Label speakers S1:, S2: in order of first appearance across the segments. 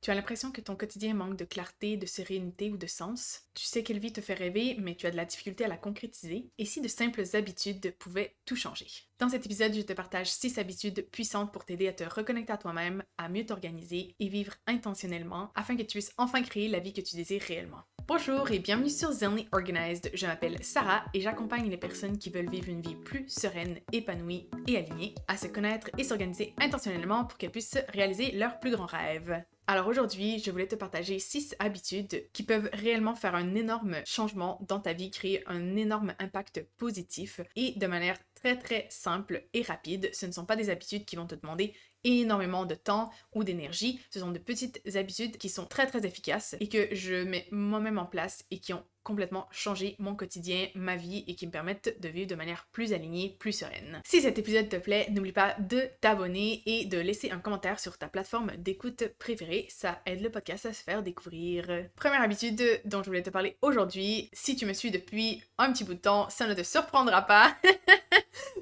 S1: Tu as l'impression que ton quotidien manque de clarté, de sérénité ou de sens? Tu sais quelle vie te fait rêver, mais tu as de la difficulté à la concrétiser? Et si de simples habitudes pouvaient tout changer? Dans cet épisode, je te partage 6 habitudes puissantes pour t'aider à te reconnecter à toi-même, à mieux t'organiser et vivre intentionnellement afin que tu puisses enfin créer la vie que tu désires réellement. Bonjour et bienvenue sur Zenly Organized. Je m'appelle Sarah et j'accompagne les personnes qui veulent vivre une vie plus sereine, épanouie et alignée, à se connaître et s'organiser intentionnellement pour qu'elles puissent réaliser leurs plus grands rêves. Alors aujourd'hui, je voulais te partager 6 habitudes qui peuvent réellement faire un énorme changement dans ta vie, créer un énorme impact positif et de manière très simple et rapide. Ce ne sont pas des habitudes qui vont te demander énormément de temps ou d'énergie. Ce sont de petites habitudes qui sont très efficaces et que je mets moi-même en place et qui ont complètement changé mon quotidien, ma vie et qui me permettent de vivre de manière plus alignée, plus sereine. Si cet épisode te plaît, n'oublie pas de t'abonner et de laisser un commentaire sur ta plateforme d'écoute préférée. Ça aide le podcast à se faire découvrir. Première habitude dont je voulais te parler aujourd'hui, si tu me suis depuis un petit bout de temps, ça ne te surprendra pas.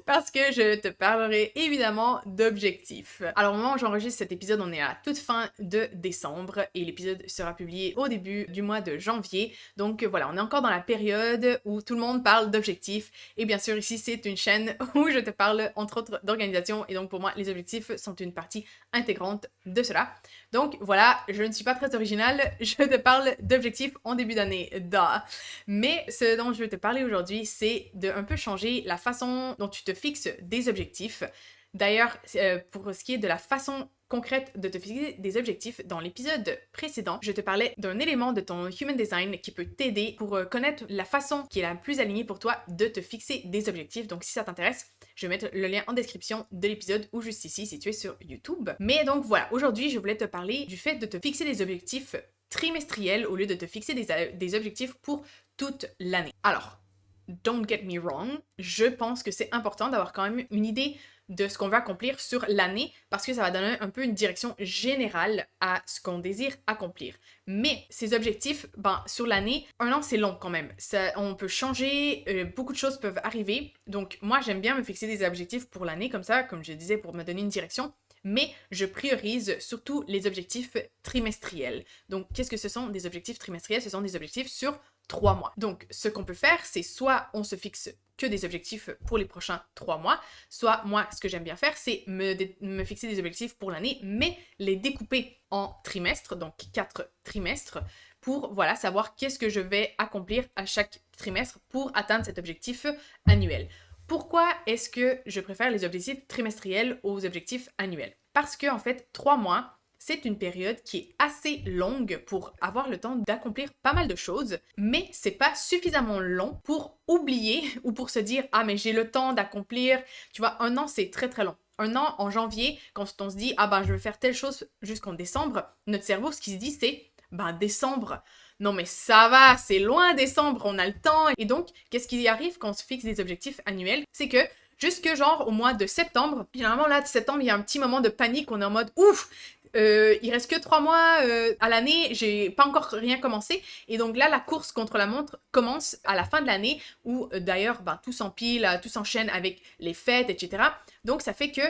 S1: Parce que je te parlerai évidemment d'objectifs. Alors au moment où j'enregistre cet épisode, on est à la toute fin de décembre et l'épisode sera publié au début du mois de janvier. Donc voilà, on est encore dans la période où tout le monde parle d'objectifs. Et bien sûr, ici, c'est une chaîne où je te parle entre autres d'organisation et donc pour moi, les objectifs sont une partie intégrante de cela. Donc voilà, je ne suis pas très originale, je te parle d'objectifs en début d'année. Mais ce dont je veux te parler aujourd'hui, c'est de un peu changer la façon dont tu te fixes des objectifs. D'ailleurs, pour ce qui est de la façon concrète de te fixer des objectifs, dans l'épisode précédent, je te parlais d'un élément de ton Human Design qui peut t'aider pour connaître la façon qui est la plus alignée pour toi de te fixer des objectifs. Donc si ça t'intéresse, je vais mettre le lien en description de l'épisode ou juste ici si tu es sur YouTube. Mais donc voilà, aujourd'hui je voulais te parler du fait de te fixer des objectifs trimestriels au lieu de te fixer des objectifs pour toute l'année. Alors, don't get me wrong, je pense que c'est important d'avoir quand même une idée de ce qu'on veut accomplir sur l'année parce que ça va donner un peu une direction générale à ce qu'on désire accomplir. Mais ces objectifs, sur l'année, un an c'est long quand même. On peut changer, beaucoup de choses peuvent arriver. Donc moi j'aime bien me fixer des objectifs pour l'année comme ça, comme je disais, pour me donner une direction. Mais je priorise surtout les objectifs trimestriels. Donc qu'est-ce que ce sont des objectifs trimestriels? Ce sont des objectifs sur 3 mois. Donc, ce qu'on peut faire, c'est soit on se fixe que des objectifs pour les prochains 3 mois, soit moi, ce que j'aime bien faire, c'est me fixer des objectifs pour l'année, mais les découper en trimestres, donc 4 trimestres, pour savoir qu'est-ce que je vais accomplir à chaque trimestre pour atteindre cet objectif annuel. Pourquoi est-ce que je préfère les objectifs trimestriels aux objectifs annuels? Parce que, en fait, 3 mois, c'est une période qui est assez longue pour avoir le temps d'accomplir pas mal de choses, mais c'est pas suffisamment long pour oublier ou pour se dire « Ah, mais j'ai le temps d'accomplir. » Tu vois, un an, c'est très long. Un an, en janvier, quand on se dit « Ah, je vais faire telle chose jusqu'en décembre », notre cerveau, ce qui se dit, c'est « décembre. » Non mais ça va, c'est loin décembre, on a le temps. Et donc, qu'est-ce qui arrive quand on se fixe des objectifs annuels? C'est que jusque genre au mois de septembre, généralement là, de septembre, il y a un petit moment de panique, on est en mode « Ouf !» il reste que 3 mois à l'année, j'ai pas encore rien commencé. Et donc là, la course contre la montre commence à la fin de l'année où d'ailleurs, tout s'empile, tout s'enchaîne avec les fêtes, etc. Donc ça fait que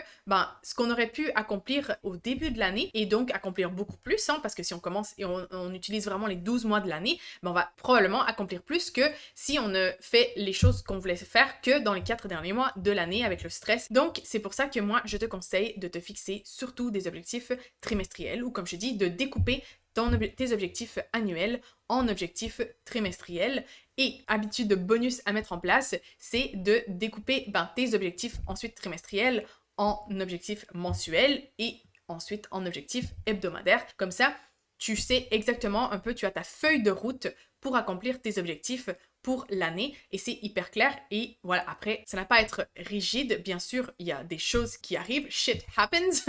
S1: ce qu'on aurait pu accomplir au début de l'année et donc accomplir beaucoup plus, parce que si on commence et on utilise vraiment les 12 mois de l'année, on va probablement accomplir plus que si on ne fait les choses qu'on voulait faire que dans les 4 derniers mois de l'année avec le stress. Donc c'est pour ça que moi, je te conseille de te fixer surtout des objectifs trimestriels ou comme je dis, de découper tes objectifs annuels en objectifs trimestriels. Et habitude de bonus à mettre en place, c'est de découper tes objectifs ensuite trimestriels en objectifs mensuels et ensuite en objectifs hebdomadaires. Comme ça, tu sais exactement un peu, tu as ta feuille de route pour accomplir tes objectifs pour l'année et c'est hyper clair et voilà, après ça n'a pas à être rigide, bien sûr il y a des choses qui arrivent, shit happens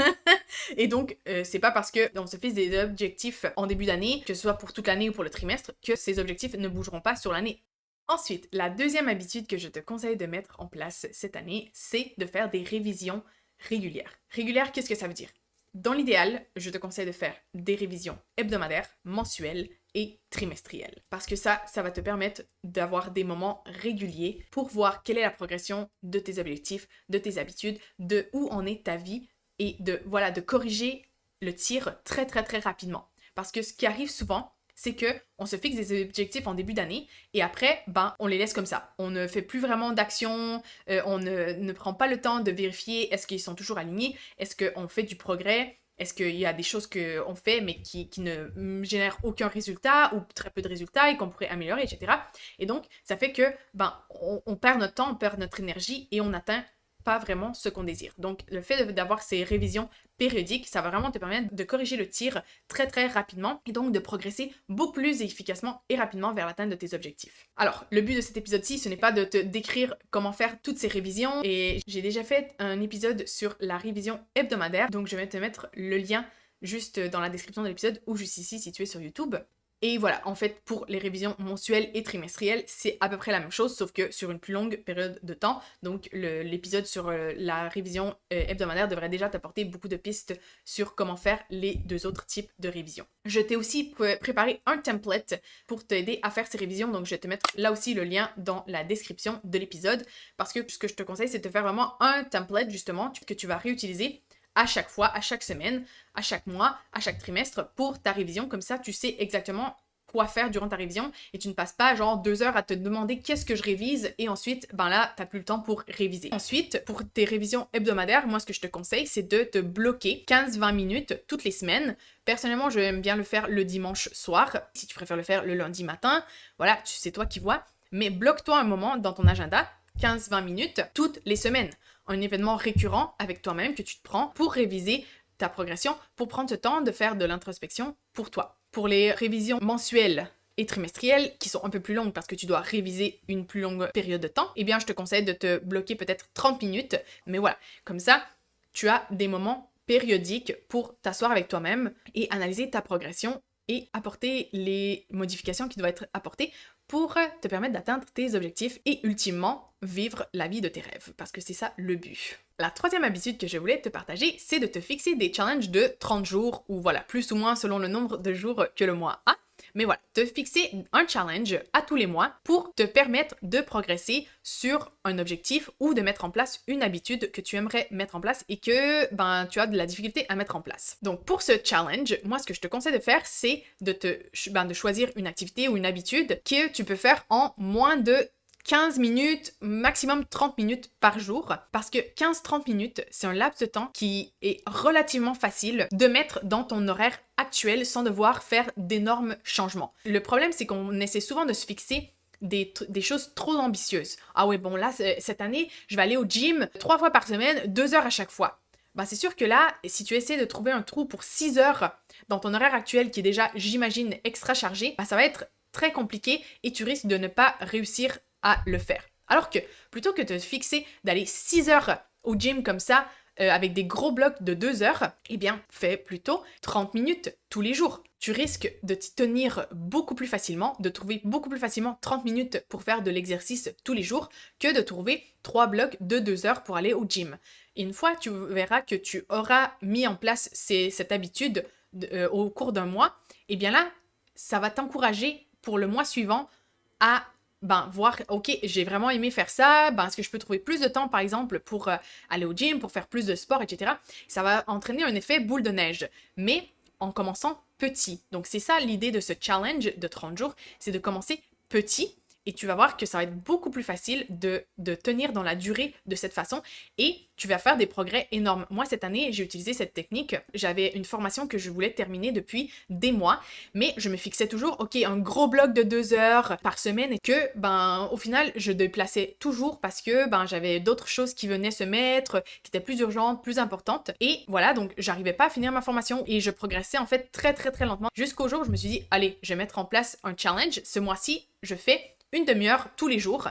S1: et donc c'est pas parce que on se fixe des objectifs en début d'année, que ce soit pour toute l'année ou pour le trimestre, que ces objectifs ne bougeront pas sur l'année. Ensuite, la deuxième habitude que je te conseille de mettre en place cette année, c'est de faire des révisions régulières. Régulières, qu'est-ce que ça veut dire? Dans l'idéal, je te conseille de faire des révisions hebdomadaires, mensuelles et trimestrielles. Parce que ça va te permettre d'avoir des moments réguliers pour voir quelle est la progression de tes objectifs, de tes habitudes, de où en est ta vie et de corriger le tir très rapidement. Parce que ce qui arrive souvent, c'est que on se fixe des objectifs en début d'année et après, on les laisse comme ça. On ne fait plus vraiment d'action, on ne prend pas le temps de vérifier est-ce qu'ils sont toujours alignés, est-ce qu'on fait du progrès, est-ce qu'il y a des choses qu'on fait mais qui ne génèrent aucun résultat ou très peu de résultats et qu'on pourrait améliorer, etc. Et donc, ça fait que on perd notre temps, on perd notre énergie et on n'atteint pas vraiment ce qu'on désire. Donc, le fait d'avoir ces révisions périodiques, ça va vraiment te permettre de corriger le tir très très rapidement et donc de progresser beaucoup plus efficacement et rapidement vers l'atteinte de tes objectifs. Alors, le but de cet épisode-ci, ce n'est pas de te décrire comment faire toutes ces révisions et j'ai déjà fait un épisode sur la révision hebdomadaire, donc je vais te mettre le lien juste dans la description de l'épisode ou juste ici si tu es sur YouTube. Et voilà, en fait, pour les révisions mensuelles et trimestrielles, c'est à peu près la même chose, sauf que sur une plus longue période de temps. Donc, l'épisode sur la révision hebdomadaire devrait déjà t'apporter beaucoup de pistes sur comment faire les deux autres types de révisions. Je t'ai aussi préparé un template pour t'aider à faire ces révisions, donc je vais te mettre là aussi le lien dans la description de l'épisode, parce que ce que je te conseille, c'est de faire vraiment un template, justement, que tu vas réutiliser à chaque fois, à chaque semaine, à chaque mois, à chaque trimestre pour ta révision. Comme ça, tu sais exactement quoi faire durant ta révision et tu ne passes pas genre 2 heures à te demander qu'est-ce que je révise et ensuite, là, t'as plus le temps pour réviser. Ensuite, pour tes révisions hebdomadaires, moi, ce que je te conseille, c'est de te bloquer 15-20 minutes toutes les semaines. Personnellement, j'aime bien le faire le dimanche soir. Si tu préfères le faire le lundi matin, voilà, c'est toi qui vois. Mais bloque-toi un moment dans ton agenda, 15-20 minutes, toutes les semaines. Un événement récurrent avec toi-même que tu te prends pour réviser ta progression, pour prendre ce temps de faire de l'introspection pour toi. Pour les révisions mensuelles et trimestrielles, qui sont un peu plus longues parce que tu dois réviser une plus longue période de temps, eh bien, je te conseille de te bloquer peut-être 30 minutes. Mais voilà, comme ça, tu as des moments périodiques pour t'asseoir avec toi-même et analyser ta progression et apporter les modifications qui doivent être apportées pour te permettre d'atteindre tes objectifs et ultimement vivre la vie de tes rêves, parce que c'est ça le but. La troisième habitude que je voulais te partager, c'est de te fixer des challenges de 30 jours, ou voilà, plus ou moins selon le nombre de jours que le mois a. Mais voilà, te fixer un challenge à tous les mois pour te permettre de progresser sur un objectif ou de mettre en place une habitude que tu aimerais mettre en place et que tu as de la difficulté à mettre en place. Donc pour ce challenge, moi ce que je te conseille de faire, c'est de choisir une activité ou une habitude que tu peux faire en moins de 15 minutes, maximum 30 minutes par jour, parce que 15-30 minutes, c'est un laps de temps qui est relativement facile de mettre dans ton horaire actuel sans devoir faire d'énormes changements. Le problème, c'est qu'on essaie souvent de se fixer des choses trop ambitieuses. Ah ouais, bon là, cette année, je vais aller au gym 3 fois par semaine, 2 heures à chaque fois. C'est sûr que là, si tu essaies de trouver un trou pour 6 heures dans ton horaire actuel qui est déjà, j'imagine, extra chargé, ça va être très compliqué et tu risques de ne pas réussir à le faire. Alors que plutôt que de te fixer d'aller 6 heures au gym comme ça, avec des gros blocs de 2 heures, eh bien, fais plutôt 30 minutes tous les jours. Tu risques de t'y tenir beaucoup plus facilement, de trouver beaucoup plus facilement 30 minutes pour faire de l'exercice tous les jours que de trouver 3 blocs de 2 heures pour aller au gym. Et une fois, tu verras que tu auras mis en place cette habitude au cours d'un mois, eh bien là, ça va t'encourager pour le mois suivant à voir, ok, j'ai vraiment aimé faire ça, est-ce que je peux trouver plus de temps, par exemple, pour aller au gym, pour faire plus de sport, etc. Ça va entraîner un effet boule de neige, mais en commençant petit. Donc, c'est ça l'idée de ce challenge de 30 jours, c'est de commencer petit, et tu vas voir que ça va être beaucoup plus facile de tenir dans la durée de cette façon et tu vas faire des progrès énormes. Moi, cette année, j'ai utilisé cette technique. J'avais une formation que je voulais terminer depuis des mois, mais je me fixais toujours, ok, un gros bloc de 2 heures par semaine et que, au final, je déplaçais toujours parce que, j'avais d'autres choses qui venaient se mettre, qui étaient plus urgentes, plus importantes. Et voilà, donc, j'arrivais pas à finir ma formation et je progressais en fait très, très, très lentement jusqu'au jour où je me suis dit, allez, je vais mettre en place un challenge. Ce mois-ci, je fais une demi-heure tous les jours,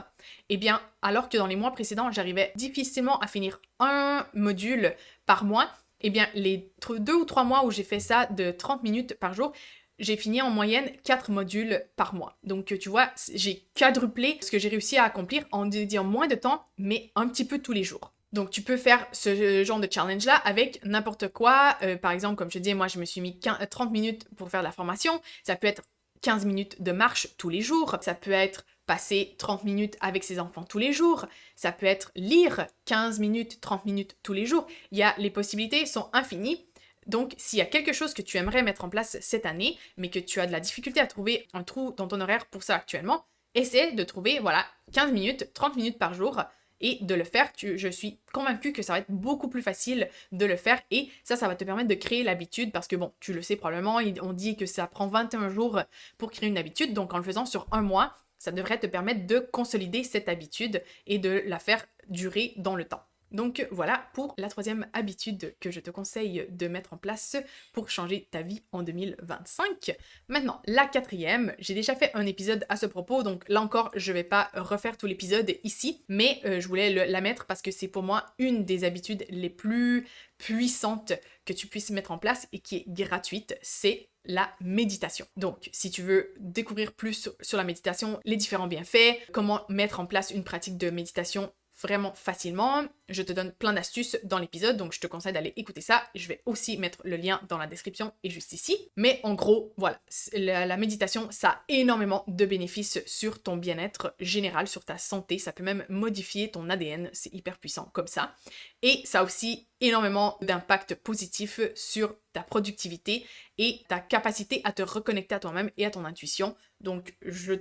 S1: eh bien, alors que dans les mois précédents, j'arrivais difficilement à finir un module par mois, eh bien, les 2 ou 3 mois où j'ai fait ça de 30 minutes par jour, j'ai fini en moyenne 4 modules par mois. Donc, tu vois, j'ai quadruplé ce que j'ai réussi à accomplir en dédiant moins de temps, mais un petit peu tous les jours. Donc, tu peux faire ce genre de challenge-là avec n'importe quoi. Par exemple, comme je te dis, moi, je me suis mis 30 minutes pour faire la formation. Ça peut être 15 minutes de marche tous les jours. Ça peut être passer 30 minutes avec ses enfants tous les jours. Ça peut être lire 15 minutes, 30 minutes tous les jours. Les possibilités sont infinies. Donc, s'il y a quelque chose que tu aimerais mettre en place cette année, mais que tu as de la difficulté à trouver un trou dans ton horaire pour ça actuellement, essaie de trouver, voilà, 15 minutes, 30 minutes par jour et de le faire. Je suis convaincue que ça va être beaucoup plus facile de le faire et ça va te permettre de créer l'habitude parce que bon, tu le sais probablement, on dit que ça prend 21 jours pour créer une habitude, donc en le faisant sur un mois, ça devrait te permettre de consolider cette habitude et de la faire durer dans le temps. Donc voilà pour la troisième habitude que je te conseille de mettre en place pour changer ta vie en 2025. Maintenant, la quatrième, j'ai déjà fait un épisode à ce propos, donc là encore, je vais pas refaire tout l'épisode ici, mais je voulais la mettre parce que c'est pour moi une des habitudes les plus puissantes que tu puisses mettre en place et qui est gratuite, c'est la méditation. Donc, si tu veux découvrir plus sur la méditation, les différents bienfaits, comment mettre en place une pratique de méditation vraiment facilement. Je te donne plein d'astuces dans l'épisode, donc je te conseille d'aller écouter ça. Je vais aussi mettre le lien dans la description et juste ici. Mais en gros, voilà, la méditation, ça a énormément de bénéfices sur ton bien-être général, sur ta santé. Ça peut même modifier ton ADN, c'est hyper puissant comme ça. Et ça a aussi énormément d'impact positif sur ta productivité et ta capacité à te reconnecter à toi-même et à ton intuition. Donc, je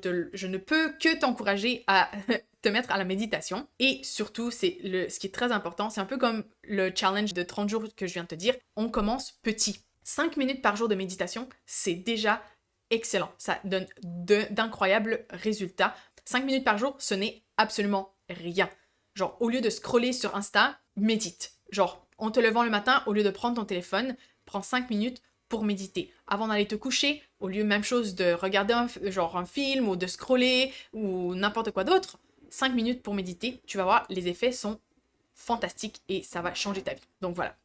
S1: ne peux que t'encourager à te mettre à la méditation. Et surtout, ce qui est très important, c'est un peu comme le challenge de 30 jours que je viens de te dire, on commence petit. 5 minutes par jour de méditation, c'est déjà excellent. Ça donne d'incroyables résultats. 5 minutes par jour, ce n'est absolument rien. Genre, au lieu de scroller sur Insta, médite. Genre, en te levant le matin, au lieu de prendre ton téléphone, prends 5 minutes pour méditer. Avant d'aller te coucher, au lieu même chose de regarder un film ou de scroller ou n'importe quoi d'autre, 5 minutes pour méditer, tu vas voir, les effets sont fantastiques et ça va changer ta vie. Donc voilà,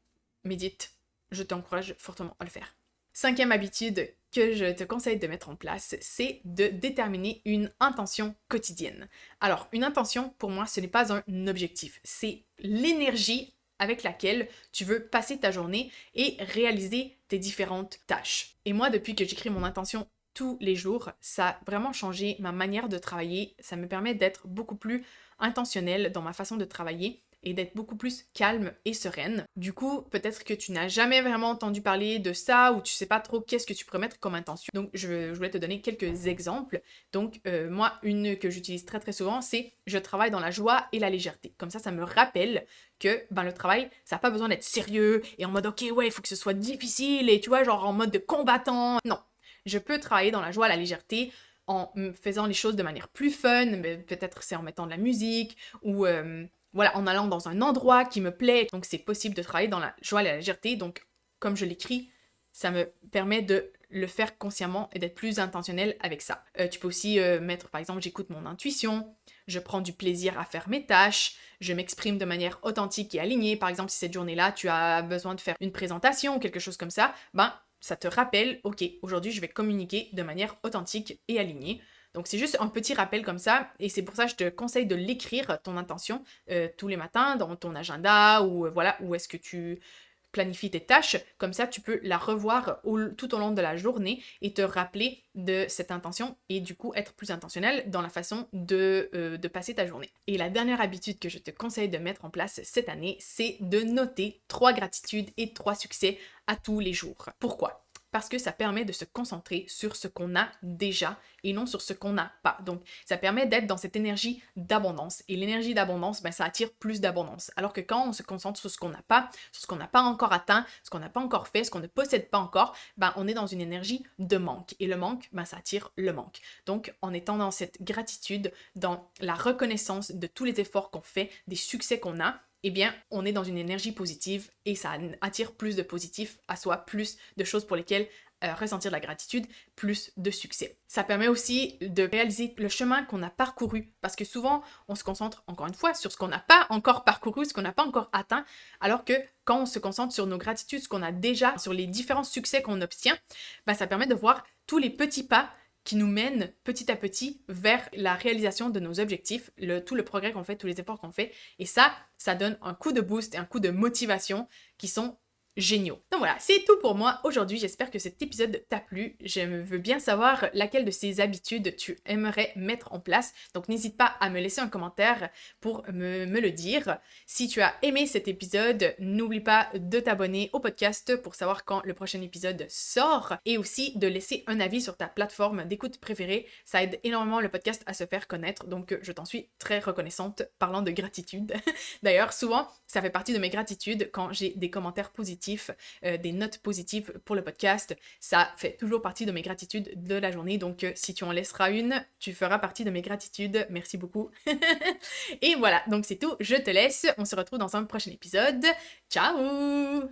S1: médite, je t'encourage fortement à le faire. Cinquième habitude que je te conseille de mettre en place, c'est de déterminer une intention quotidienne. Alors, une intention, pour moi, ce n'est pas un objectif, c'est l'énergie avec laquelle tu veux passer ta journée et réaliser tes différentes tâches. Et moi, depuis que j'écris mon intention tous les jours, ça a vraiment changé ma manière de travailler. Ça me permet d'être beaucoup plus intentionnelle dans ma façon de travailler et d'être beaucoup plus calme et sereine. Du coup, peut-être que tu n'as jamais vraiment entendu parler de ça ou tu sais pas trop qu'est-ce que tu pourrais mettre comme intention. Donc, je voulais te donner quelques exemples. Donc, moi, une que j'utilise très très souvent, c'est « je travaille dans la joie et la légèreté ». Comme ça me rappelle que le travail, ça n'a pas besoin d'être sérieux et en mode « ok, ouais, il faut que ce soit difficile » et tu vois, genre en mode de combattant. Non, je peux travailler dans la joie, la légèreté en faisant les choses de manière plus fun, mais peut-être c'est en mettant de la musique ou voilà, en allant dans un endroit qui me plaît. Donc c'est possible de travailler dans la joie et la légèreté. Donc comme je l'écris, ça me permet de le faire consciemment et d'être plus intentionnel avec ça. Tu peux aussi mettre, par exemple, j'écoute mon intuition, je prends du plaisir à faire mes tâches, je m'exprime de manière authentique et alignée. Par exemple, si cette journée-là, tu as besoin de faire une présentation ou quelque chose comme ça, ça te rappelle, ok, aujourd'hui je vais communiquer de manière authentique et alignée. Donc c'est juste un petit rappel comme ça et c'est pour ça que je te conseille de l'écrire, ton intention, tous les matins dans ton agenda ou voilà, où est-ce que tu planifies tes tâches. Comme ça, tu peux la revoir tout au long de la journée et te rappeler de cette intention et du coup être plus intentionnel dans la façon de passer ta journée. Et la dernière habitude que je te conseille de mettre en place cette année, c'est de noter 3 gratitudes et 3 succès à tous les jours. Pourquoi ? Parce que ça permet de se concentrer sur ce qu'on a déjà et non sur ce qu'on n'a pas. Donc, ça permet d'être dans cette énergie d'abondance. Et l'énergie d'abondance, ça attire plus d'abondance. Alors que quand on se concentre sur ce qu'on n'a pas, sur ce qu'on n'a pas encore atteint, ce qu'on n'a pas encore fait, ce qu'on ne possède pas encore, on est dans une énergie de manque. Et le manque, ça attire le manque. Donc, en étant dans cette gratitude, dans la reconnaissance de tous les efforts qu'on fait, des succès qu'on a, eh bien, on est dans une énergie positive et ça attire plus de positif à soi, plus de choses pour lesquelles ressentir de la gratitude, plus de succès. Ça permet aussi de réaliser le chemin qu'on a parcouru parce que souvent, on se concentre encore une fois sur ce qu'on n'a pas encore parcouru, ce qu'on n'a pas encore atteint, alors que quand on se concentre sur nos gratitudes, ce qu'on a déjà, sur les différents succès qu'on obtient, ça permet de voir tous les petits pas qui nous mène petit à petit vers la réalisation de nos objectifs, tout le progrès qu'on fait, tous les efforts qu'on fait. Et ça donne un coup de boost et un coup de motivation qui sont géniaux. Donc voilà, c'est tout pour moi aujourd'hui. J'espère que cet épisode t'a plu. Je veux bien savoir laquelle de ces habitudes tu aimerais mettre en place. Donc n'hésite pas à me laisser un commentaire pour me le dire. Si tu as aimé cet épisode, n'oublie pas de t'abonner au podcast pour savoir quand le prochain épisode sort et aussi de laisser un avis sur ta plateforme d'écoute préférée. Ça aide énormément le podcast à se faire connaître, donc je t'en suis très reconnaissante. Parlant de gratitude, d'ailleurs, souvent, ça fait partie de mes gratitudes quand j'ai des commentaires positifs, des notes positives pour le podcast. Ça fait toujours partie de mes gratitudes de la journée, donc si tu en laisseras une, tu feras partie de mes gratitudes. Merci beaucoup. Et voilà, donc c'est tout. Je te laisse. On se retrouve dans un prochain épisode. Ciao!